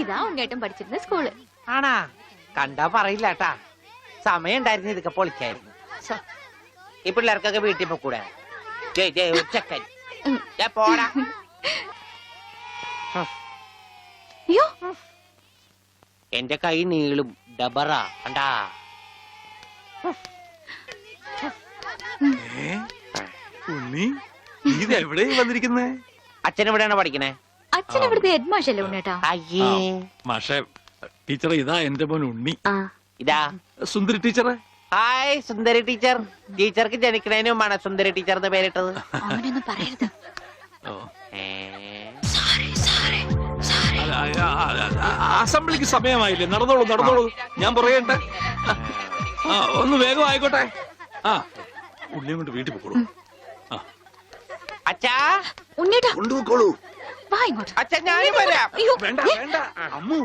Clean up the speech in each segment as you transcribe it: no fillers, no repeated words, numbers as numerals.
ഇതാ ഉണ്ണേട്ടൻ പഠിച്ചിരുന്ന സ്കൂള്. ആണാ? കണ്ടാ പറയില്ല കേട്ടാ. സമയം ഉണ്ടായിരുന്നു ഇതൊക്കെ പൊളിക്കായിരുന്നു. ഈ പിള്ളേർക്കൊക്കെ വീട്ടിൽ പോക്കൂടെ? ചെക്കൻ പോടാ. അയ്യോ, എന്റെ കൈ നീളും ഡബറ കണ്ടാ. ഉണ്ണി, നീ എവിടെ വന്നിരിക്കുന്നേ? അച്ഛൻ എവിടെയാണ് പഠിക്കണേ? അച്ഛൻ ഇവിടുത്തെ ഹെഡ് മാഷല്ലേ ഉണ്ണേട്ടാ? അയ്യേ, മാഷേ, ടീച്ചറെ ഇതാ എന്റെ മോൻ ഉണ്ണി. ഇതാ സുന്ദരി ടീച്ചറെ. ഹായ് സുന്ദരി ടീച്ചർ. ടീച്ചർക്ക് ജനിക്കണേന് മുമ്പാണ് സുന്ദരി ടീച്ചർ എന്ന് പേരിട്ടത്. അങ്ങനെയൊന്നും പറയരുത്. അസംബ്ലിക്ക് സമയമായില്ലേ? നടന്നോളൂ നടന്നോളൂ, ഞാൻ പറയട്ടെ. ഒന്ന് വേഗം ആയിക്കോട്ടെ. ഉള്ളിയും കൊണ്ട് വീട്ടിൽ പോക്കോളൂ. അച്ഛാ, ഉണ്ണേട്ടാ കൊണ്ടുപോക്കോളൂ. വാ ഇങ്ങോട്ട്. അച്ഛൻ ഞാനും വരാം. അയ്യോ, വേണ്ട വേണ്ട അമ്മു.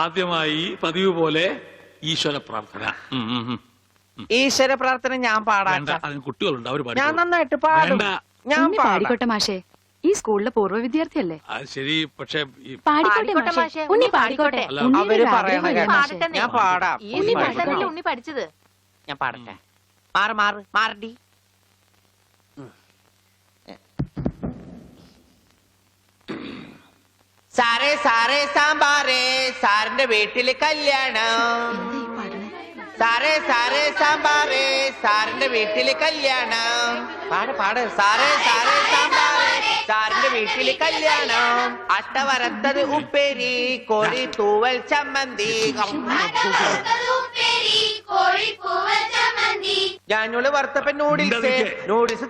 ആദ്യമായി പതിവ് പോലെ ഈശ്വര പ്രാർത്ഥന. ഈശ്വര പ്രാർത്ഥന ഞാൻ പാടാം. വേണ്ട, അതിന് കുട്ടികളുണ്ട്, അവർ ഞാൻ നന്നായിട്ട് പാടും. വേണ്ട. ഞാൻ പാടിക്കോട്ടെ മാഷേ, ഈ സ്കൂളിലെ പൂർവ്വ വിദ്യാർത്ഥിയല്ലേ. അത് ശരി, പക്ഷെ പാടിക്കോട്ടെ മാഷേ, ഉണ്ണി പാടിക്കോട്ടെ. അല്ല, അവര് പറയണ ഞാൻ പാടാം. ഉണ്ണി പാടല്ലേ ഉണ്ണി പഠിച്ചത്. ഞാൻ പാടട്ടെ. മാറ് മാറ് മാറടി. സാറേ സാറേ സാമ്പാറേ, സാറിന്റെ വീട്ടില് കല്യാണം. സാറേ സാറേ സാമ്പാറേ, സാറിന്റെ വീട്ടില് കല്യാണം. പാട് പാട്. സാറേ സാറേ സാമ്പാറേ, സാറിന്റെ വീട്ടില് കല്യാണം. അട്ട വരത്തത് ഉപ്പേരി, കോഴി തൂവൽ ചമ്മന്തി. ഞാനോള് വറുത്തപ്പൻ നൂഡിൽസ്, നൂഡിൽസ്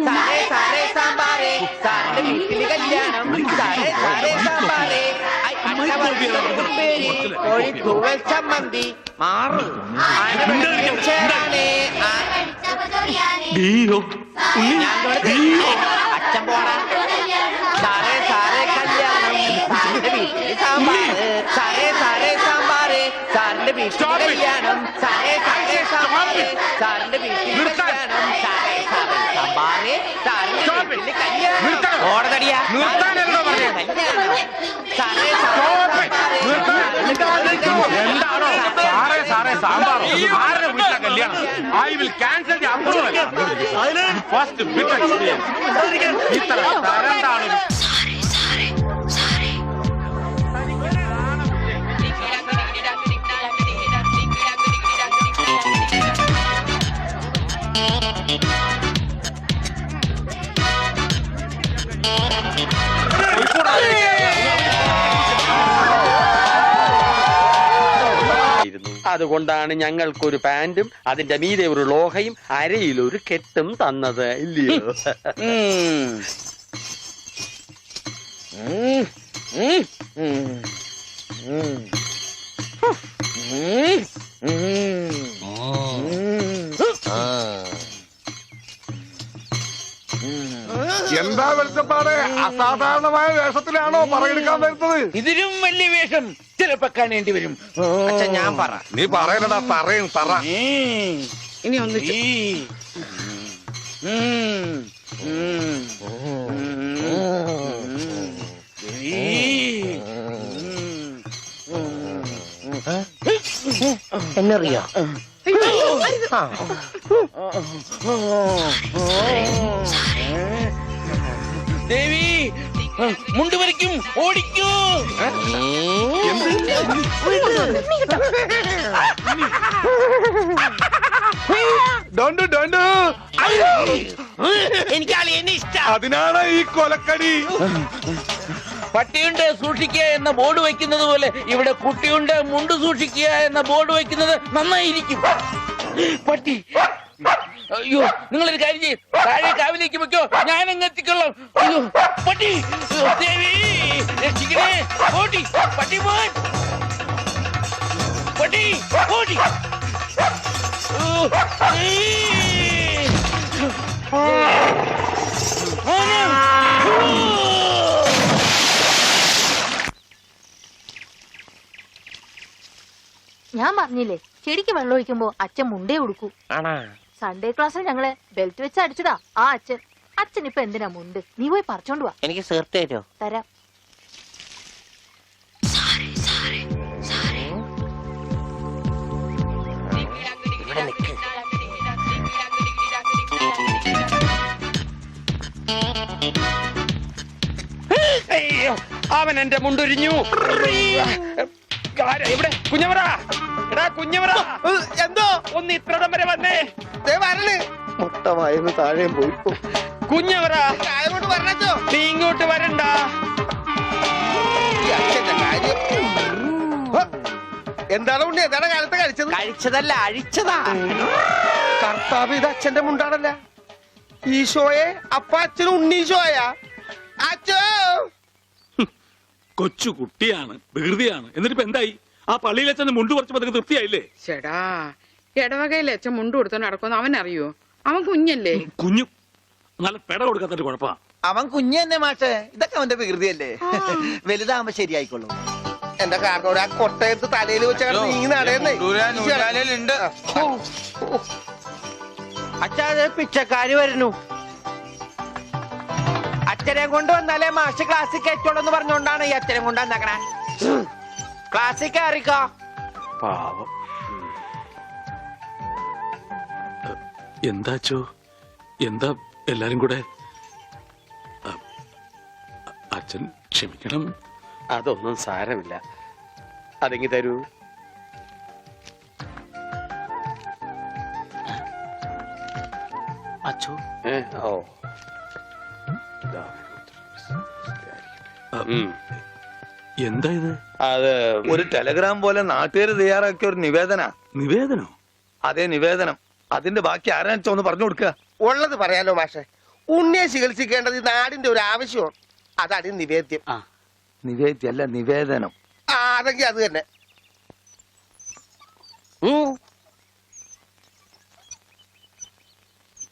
സാറേ സാറേ സാമ്പാറേ, സാറിന്റെ വീട്ടില് കല്യാണം. സാറേ സാറേ സാമ്പാറേ, അട്ട വറുത്തത് ഉപ്പേരി, കോഴി തൂവൽ ചമ്മന്തി. മാറ്. അച്ഛൻ പോടാ. സാറേ സാറേ കല്യാണം, സാറിന്റെ വീട്ടില് സാമ്പാറ്. സാറേ സാറേ സാമ്പാറ്, സാറിന്റെ വീട്ടില് കല്യാണം. സാറേ സാറേ സാമ്പാറ്, സാറിന്റെ വീട്ടില് കല്യാണം. സാറേ സാറേ സാമ്പാറ്, സാറിന്റെ വീട്ടില് കല്യാണം. ഓടതടിയാ. സാറേ എന്താണോ സാറേ സാറേ സാമ്പാറോ? ആരുടെ വീട്ടിലെ കല്യാണം? I will cancel the approval. First bit experience. ഇത്ര തരംതാണ്. അതുകൊണ്ടാണ് ഞങ്ങൾക്കൊരു പാന്റും അതിന്റെ മീതെ ഒരു ലോഹയും അരയിലൊരു കെട്ടും തന്നത്, ഇല്ലയോ? എന്താ വെളിച്ചപ്പാട്? അസാധാരണമായ വേഷത്തിലാണോ പറയെടുക്കാൻ വരുന്നത്? ഇതിലും വലിയ വേഷം ചിലപ്പോ കാണേണ്ടി വരും. അച്ഛൻ ഞാൻ പറ. നീ പറയലടാ, പറയും പറ. ഇനി ഒന്ന് എന്നറിയോ? ദേവി മുണ്ട് വരയ്ക്കും, ഓടിക്കൂ. എനിക്ക് അളിയനെ ഇഷ്ടം. അതിനാണ് ഈ കൊലക്കടി. പട്ടിയുണ്ട് സൂക്ഷിക്കുക എന്ന ബോർഡ് വയ്ക്കുന്നത് പോലെ ഇവിടെ കുട്ടിയുണ്ട് മുണ്ട് സൂക്ഷിക്കുക എന്ന ബോർഡ് വയ്ക്കുന്നത് നന്നായിരിക്കും. പട്ടി, അയ്യോ, നിങ്ങളൊരു കാര്യം ചെയ്യും, താഴെ കാവിലേക്ക് വെക്കോ, ഞാൻ അങ്ങ് എത്തിക്കൊള്ളാം. അയ്യോ പട്ടി, ദേവി രക്ഷിക്കണേ. ഓടി പട്ടി, പോൻ പട്ടി, ഓടി. ഞാൻ പറഞ്ഞില്ലേ ചെടിക്ക് വെള്ളം ഒഴിക്കുമ്പോ അച്ഛൻ മുണ്ടേ ഉടുക്കൂ. ആണാ? സൺഡേ ക്ലാസ്സിൽ ഞങ്ങളെ ബെൽറ്റ് വെച്ച് അടിച്ചതാ ആ അച്ഛൻ. അച്ഛൻ ഇപ്പൊ എന്തിനാ മുണ്ട്? നീ പോയി പറിച്ചോണ്ട് വാ. എനിക്ക് സേർട്ട് തരുമോ? തരാം. ഇവിടെ നിൽക്ക്. അയ്യോ, അവൻ എന്റെ മുണ്ടൊരിഞ്ഞു. ആരാ ഇവിടെ? കുഞ്ഞവറ, എടാ കുഞ്ഞവറ, എന്തോ ഒന്ന് ഇത്രടം വരെ വന്നേ. മുട്ടമായെന്ന് താഴെ പോയി. കുഞ്ഞവറ, നീ ഇങ്ങോട്ട് വരണ്ട. എന്താണ് ഉണ്ണി? എന്താണ് കാലത്ത് കഴിച്ചത്? കഴിച്ചതല്ല, അഴിച്ചതാ. കർത്താവ്, ഇത് അച്ഛന്റെ മുണ്ടാണല്ല. ഈശോയെ, അപ്പ അച്ഛനും ഉണ്ണീശോയാ? അച്ഛോ, കൊച്ചു കുട്ടിയാണ്, വികൃതിയാണ്. എന്നിട്ടിപ്പോ എന്തായി? ആ പള്ളിയിൽ അച്ഛൻ മുണ്ട് കുറച്ചപ്പോ നിങ്ങൾക്ക് തൃപ്തിയായില്ലേ? ചേടാ, ഇടവകയിലെ അച്ഛൻ മുണ്ട് കൊടുത്തോണ്ട് നടക്കുമെന്ന് അവൻ അറിയോ? അവൻ കുഞ്ഞല്ലേ? കുഞ്ഞു നല്ല പെട കൊടുക്കാത്തൊരു കുഴപ്പാ. അവൻ കുഞ്ഞു തന്നെ മാഷേ. ഇതൊക്കെ അവന്റെ വികൃതിയല്ലേ. വലുതാകുമ്പോ ശരിയായിക്കോളൂ. എന്റെ കാരണോട് ആ കൊട്ടയത്ത് തലയിൽ വെച്ച നീങ്ങി നടയുന്നേ. അച്ഛാ, പിച്ചക്കാര് വരുന്നു. അച്ഛനെ കൊണ്ട് വന്നാലേ മാഷ് ക്ലാസ്സിൽ കയറ്റുള്ളൂ എന്ന് പറഞ്ഞുകൊണ്ടാണ് ഈ അച്ഛനെ കൊണ്ട് വന്നേക്കണേ. ക്ലാസ്സിൽ കയറിക്കോ. പാവം. എന്താച്ചോ? എന്താ എല്ലാരും കൂടെ? അച്ഛൻ ക്ഷമിക്കണം. അതൊന്നും സാരമില്ല. അതെങ്കി തരൂ. അച്ഛോ, ഓ, എന്താ ഇത്? അത് ഒരു ടെലഗ്രാം പോലെ നാട്ടുകാർ തയ്യാറാക്കിയ ഒരു നിവേദന. നിവേദനോ? അതേ, നിവേദനം. അതിന്റെ ബാക്കി ആരാണെന്ന് ഒന്ന് പറഞ്ഞു കൊടുക്കുക. ഉള്ളത് പറയാലോ മാഷെ. ഉണ്ണിയെ ചികിത്സിക്കേണ്ടത് ഈ നാടിന്റെ ഒരു ആവശ്യമാണ്. അതാണ് ഈ നിവേദ്യം. നിവേദ്യല്ല, നിവേദനം. അതെങ്കിൽ അത് തന്നെ.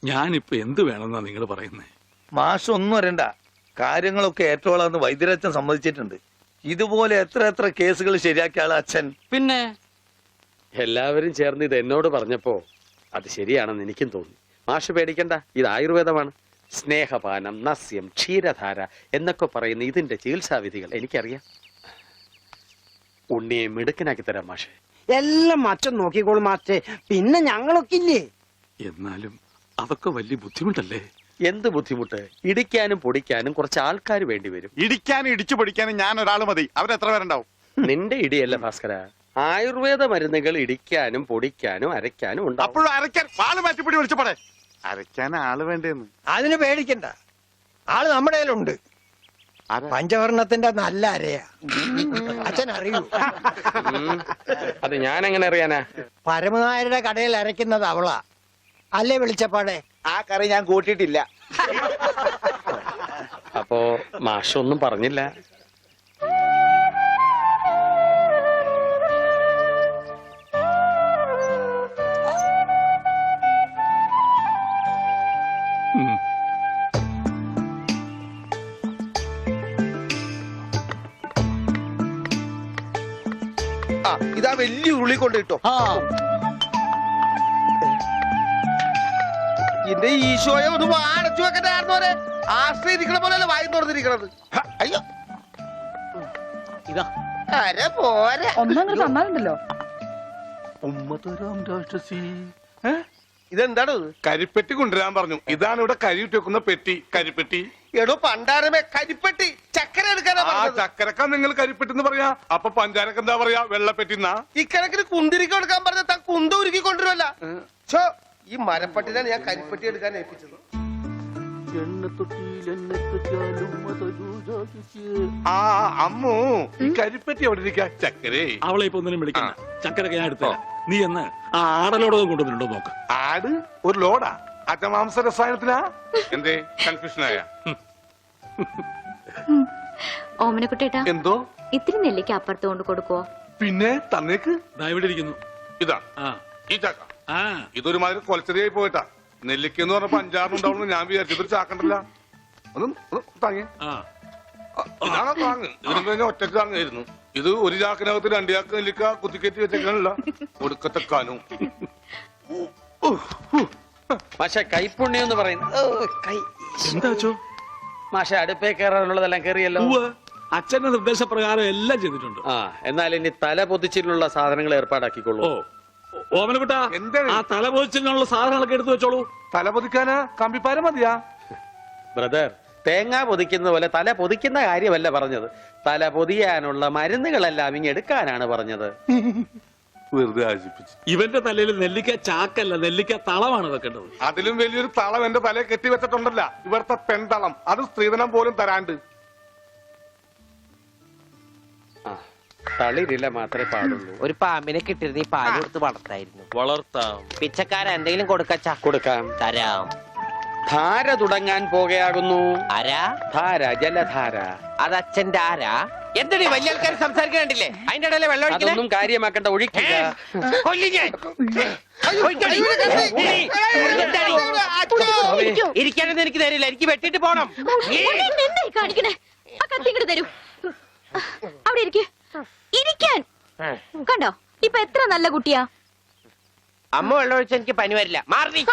ഞാനിപ്പോ എന്ത് വേണമെന്നാ നിങ്ങൾ പറയുന്നേ? മാഷ് ഒന്നും വരണ്ട. കാര്യങ്ങളൊക്കെ ഏറ്റോളാന്ന് വൈദ്യരച്ഛൻ സമ്മതിച്ചിട്ടുണ്ട്. ഇതുപോലെ എത്ര എത്ര കേസുകൾ ശരിയാക്കിയ ആള് അച്ഛൻ. പിന്നെ എല്ലാവരും ചേർന്ന് ഇത് എന്നോട് പറഞ്ഞപ്പോ അത് ശരിയാണെന്ന് എനിക്കും തോന്നി. മാഷ് പേടിക്കണ്ട, ഇത് ആയുർവേദമാണ്. സ്നേഹപാനം, നസ്യം, ക്ഷീരധാര എന്നൊക്കെ പറയുന്ന ഇതിന്റെ ചികിത്സാവിധികൾ എനിക്കറിയാം. ഉണ്ണിയെ മിടുക്കനാക്കി തരാം മാഷെ. എല്ലാം അച്ഛൻ നോക്കിക്കോളും മാഷേ. പിന്നെ ഞങ്ങളൊക്കെ ഇല്ലേ? എന്നാലും അതൊക്കെ വലിയ ബുദ്ധിമുട്ടല്ലേ? എന്ത് ബുദ്ധിമുട്ട്? ഇടിക്കാനും പൊടിക്കാനും കുറച്ച് ആൾക്കാർ വേണ്ടി വരും. ഇടിക്കാനും ഇടിച്ചു പൊടിക്കാനും ഞാൻ ഒരാൾ മതി. അവരെത്ര പേരുണ്ടാവും? നിന്റെ ഇടിയല്ല ഭാസ്കര, ആയുർവേദ മരുന്നുകൾ ഇടിക്കാനും പൊടിക്കാനും അരയ്ക്കാനും ഉണ്ടാവും. അപ്പോഴും അരയ്ക്കാൻ ആള് മാറ്റിപ്പിടി വിളിച്ചപ്പോടെ. അരയ്ക്കാൻ ആള് വേണ്ടേന്ന്. അതിന് പേടിക്കണ്ട, ആള് നമ്മുടെ കയ്യിലുണ്ട്. പഞ്ചവർണത്തിന്റെ നല്ല അരയാ. അച്ഛൻ അറിയൂ? അത് ഞാൻ എങ്ങനെ അറിയാനാ? പരമനായരുടെ കടയിൽ അരയ്ക്കുന്നത് അവളാ. അല്ലേ വിളിച്ചപ്പാടെ? ആ കറി ഞാൻ കൂട്ടിയിട്ടില്ല. അപ്പോ മാഷൊന്നും പറഞ്ഞില്ല. ഇതാ വലിയ ഉരുളി കൊണ്ട് കിട്ടോ. എന്റെ ഈശോയെ ഒന്ന് വാടച്ചു വെക്കണ്ടായിരുന്നോരെ. ആശ്രയിരിക്കണ പോലെ വായി തുറന്നിരിക്കണത്. അയ്യോ, ഇതാ അര പോരെ. ഒന്നങ്ങനെ തന്നാലുണ്ടല്ലോ. ഇതെന്താണ്? കരിപ്പെട്ടി കൊണ്ടുവരാൻ പറഞ്ഞു. ഇതാണ് ഇവിടെ കരിയിട്ട് വെക്കുന്ന പെട്ടി. കരിപ്പെട്ടി. എടോ പണ്ടാരമേ, കരിപ്പെട്ടി. ചക്കര എടുക്കാനാ ആ പറഞ്ഞത്. ചക്കരക്ക നിങ്ങൾ കരിപ്പെട്ടി എന്ന് പറയാ. അപ്പൊ പഞ്ചാരക്ക് എന്താ പറയാ? വെള്ളപ്പെട്ടിന്നാ. ഇക്കണക്കിന് കുന്തിരിക്ക എടുക്കാൻ പറഞ്ഞ താൻ കുന്ത ഉരുക്കി കൊണ്ടുവരുമല്ല. ഈ മരപ്പട്ടിനാണ് ഞാൻ കരിപ്പെട്ടി എടുക്കാൻ ഏൽപ്പിച്ചത്. ആ അമ്മു, ഈ കരിപ്പെട്ടി എവിടെ ഇരിക്കാ? ചക്കരേ, അവളെ ഇപ്പൊ ഒന്നിനും വിളിക്കണ്ട. ചക്കരൊക്കെ ഞാൻ എടുത്തരാം. നീ എന്ന് ആ ആടലോടൊന്നും കൊണ്ടുവന്നിട്ടുണ്ടോ നോക്ക്. ആട് ഒരു ലോഡാ? അറ്റമാംസ രസായനത്തിനാ? എന്തേ കൺഫ്യൂഷനായ? ഓമനക്കുട്ടേട്ടാ, എന്തോ? ഇത്തിരി നെല്ലിക്ക് അപ്പുറത്ത് കൊണ്ട് കൊടുക്കുവോ? പിന്നെ തന്നേക്ക്. ദാ ഇവിടെ ഇരിക്കുന്നു. ഇതാ ആ ഈ ചക്ക. ആ ഇതൊരുമാതിരി കൊലച്ചെറിയായി പോയിട്ടാ. നെല്ലിക്കെന്ന് പറഞ്ഞപ്പോ 5-6 ഉണ്ടാവുന്നു ഞാൻ വിചാരിച്ചു. ഇതൊരു ചാക്കണ്ടല്ല. ഒന്ന് താങ്ങി. ആ ഇതാണോ താങ്ങ്? ഇതിനും കഴിഞ്ഞ ഒറ്റക്ക് താങ്ങായിരുന്നു. ഇത് ഒരു ചാക്കിനകത്ത് 2 ചാക്ക് നെല്ലിക്ക കുത്തിക്കറ്റി വെച്ചേക്കാനല്ല ഒടുക്കത്തെ കനു. മാഷെ കൈപ്പുണ്യം എന്ന് പറയുന്നത് എന്താ വെച്ചോ? മാഷെ അടുപ്പേ കയറാനുള്ളതെല്ലാം കയറിയല്ലോ. അച്ഛന്റെ നിർദ്ദേശപ്രകാരം എല്ലാം ചെയ്തിട്ടുണ്ട്. ആ എന്നാൽ ഇനി തല പൊതിച്ചിട്ടുള്ള സാധനങ്ങൾ ഏർപ്പാടാക്കിക്കൊള്ളൂ. ഓമനക്കുട്ടാ, എന്താണ്? ആ തലപോച്ചിനുള്ള സാധനങ്ങളൊക്കെ എടുത്തു വെച്ചോളൂ. തല പൊതിക്കാനാ കമ്പിപ്പാര മതിയാ? ബ്രദർ, തേങ്ങ പൊതിക്കുന്ന പോലെ തല പൊതിക്കുന്ന കാര്യമല്ല പറഞ്ഞത്. തല പൊതിയാനുള്ള മരുന്നുകളെല്ലാം ഇങ്ങ് എടുക്കാനാണ് പറഞ്ഞത്. വെറുതെ ആശിപ്പിച്ചു. ഇവന്റെ തലയിൽ നെല്ലിക്ക ചാക്കല്ല, നെല്ലിക്ക തളമാണ് വെക്കേണ്ടത്. അതിലും വലിയൊരു തളം എന്റെ തലയെ കെട്ടി വെച്ചിട്ടുണ്ടല്ല, ഇവിടുത്തെ പെൺതളം. അത് സ്ത്രീധനം പോലും തരാണ്ട്. തളിരില മാത്രമേ പാടുള്ളൂ. ഒരു പാമ്പിനെ കിട്ടിയിരുന്ന ഈ പാല് കൊടുത്ത് വളർത്തായിരുന്നു. വളർത്താം. പിച്ചക്കാരൻ എന്തെങ്കിലും കൊടുക്കച്ചാ? കൊടുക്കാം. തരാം. ധാര തുടങ്ങാൻ പോകുകയാകുന്നു. ആരാ? ധാര, ജലധാര. അത് അച്ഛന്റെ ആരാ? എന്താണ് വലിയ ആൾക്കാർ സംസാരിക്കണ്ടില്ലേ? അതിന്റെ ഇടയിലെ വെള്ളം ഒഴിക്കണേ? അതൊന്നും കാര്യമാക്കണ്ട, ഒഴിക്കുക. കൊല്ലും ഞാൻ. ഒഴിക്കടി. എന്താടി? ഇരിക്കാനൊന്നും എനിക്ക് തരില്ല, എനിക്ക് വെട്ടിട്ട് പോണം. എന്തായി കാണിക്കണേ? ആ കത്തിങ്ങട് തരൂ. അവിടെ ഇരിക്കാൻ കണ്ടോ, ഇപ്പൊ എത്ര നല്ല കുട്ടിയാ. അമ്മ വെള്ളം ഒഴിച്ച എനിക്ക് പനി വരില്ല. മാറി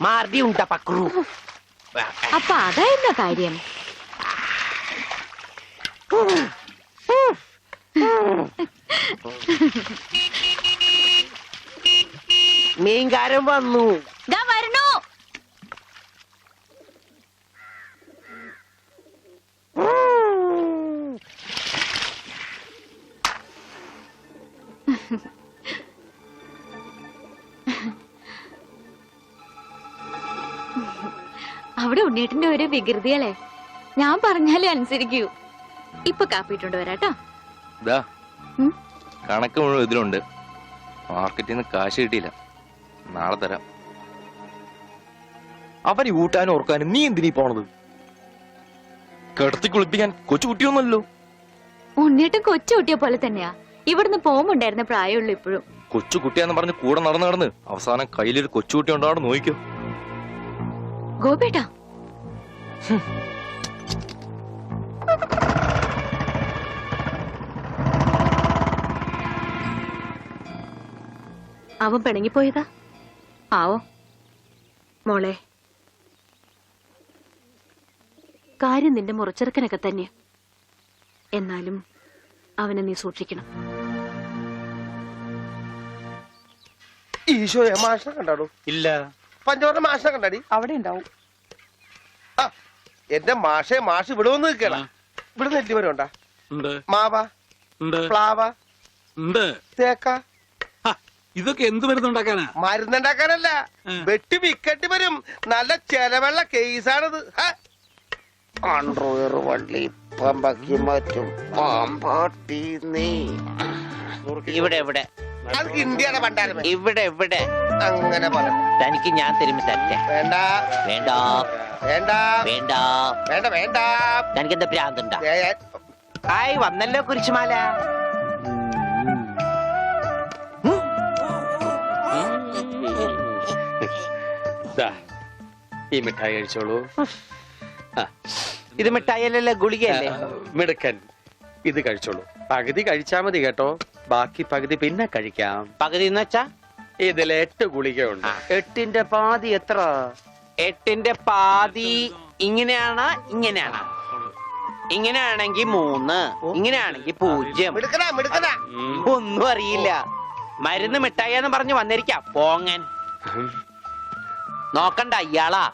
മാറി ഉണ്ടാ പക്രു. അപ്പൊ അതായിരുന്ന കാര്യം. മീൻകാരൻ വന്നു. വരണോ? അവിടെ ഉണ്ണീട്ടിന്റെ ഒരു വികൃതികളെ ഞാൻ പറഞ്ഞാലേ അനുസരിക്കൂ. ഇപ്പൊ കാപ്പിട്ടുണ്ട് വരാട്ടോ. കണക്ക് മുഴുവൻ ഇതിലുണ്ട്. മാർക്കറ്റിൽ നിന്ന് കാശ് കിട്ടിയില്ല, നാളെ തരാം. അവന് ഊട്ടാനും ഓർക്കാനും നീ എന്തിനീ പോണത്? കിടത്തി കുളിപ്പിക്കാൻ കൊച്ചുകുട്ടിയൊന്നുമല്ലോ. ഉണ്ണീട്ടും കൊച്ചു കുട്ടിയെ പോലെ തന്നെയാ. ഇവിടുന്ന് പോകുമ്പോണ്ടായിരുന്ന പ്രായമുള്ളൂ ഇപ്പോഴും. കൊച്ചുകുട്ടിയാന്ന് പറഞ്ഞ് കൂടെ നടന്ന് അവസാനം കയ്യിലൊരു കൊച്ചുകുട്ടി ഉണ്ടാവും, നോക്കിക്കോ. ഗോപേട്ടാ, അവൻ പിണങ്ങിപ്പോയതാ. ആവോ മോളെ, കാര്യം നിന്റെ മുറച്ചെറുക്കനൊക്കെ തന്നെ. എന്നാലും അവനെ നീ സൂക്ഷിക്കണം. ഈശോയെ, മാഷിനെ കണ്ടാടോ? ഇല്ല. പഞ്ചവർണ്ണ മാഷിനെ കണ്ടാടി? അവിടെ ഉണ്ടാവും. ആ, എന്റെ മാഷെ, മാഷ് ഇവിടെ വന്ന് നിൽക്കണ. ഇവിടെ നെല്ലിമരം ഉണ്ടാ? ഉണ്ട്, മാവ, ഉണ്ട്, പ്ലാവ, ഉണ്ട്. തേക്ക. ഹ, ഇതൊക്കെ എന്ത് മരുന്നുണ്ടാക്കാനാ? മരുന്നുണ്ടാക്കാനല്ല, വെട്ടി വിക്കട്ടി വരും. നല്ല ചെലവുള്ള കേസാണിത്. അണ്ടർവെയർ വള്ളി പമ്പക്കി മാറ്റും പാമ്പാട്ടി നീ. ഇവിടെ ഇവിടെ അത് ഇന്ത്യയുടെ പണ്ടാരം. ഇവിടെ ഇവിടെ അങ്ങനെ പറ. തനിക്ക് ഞാൻ തരുമ്പോ തരട്ടെ. വേണ്ട വേണ്ട വേണ്ട വേണ്ട വേണ്ട വേണ്ട. തനിക്ക് എന്താ ഭ്രാന്തുണ്ടാ? ആയി വന്നല്ലോ കുരിശുമാല. ഈ മിഠായി കഴിച്ചോളൂ. ഇത് മിഠായിയല്ലല്ലോ, ഗുളികയല്ലേ? മിടുക്കൻ, ഇത് കഴിച്ചോളൂ. പകുതി കഴിച്ചാ മതി കേട്ടോ, ബാക്കി പകുതി പിന്നെ കഴിക്കാം. പകുതി എന്ന് വെച്ചാ? ഇതിൽ 8 ഗുളികയുണ്ട്. 8ന്റെ പാതി എത്ര? 8ന്റെ പാതി ഇങ്ങനെയാണ്, ഇങ്ങനെയാണ്. ഇങ്ങനെയാണെങ്കിൽ 3, ഇങ്ങനെയാണെങ്കിൽ 0. മിടുക്കനാ മിടുക്കനാ. ഒന്നും അറിയില്ല. മരുന്ന് മിഠായിന്ന് പറഞ്ഞു വന്നിരിക്കാം പോങ്ങൻ. നോക്കണ്ട ഇയാളാ.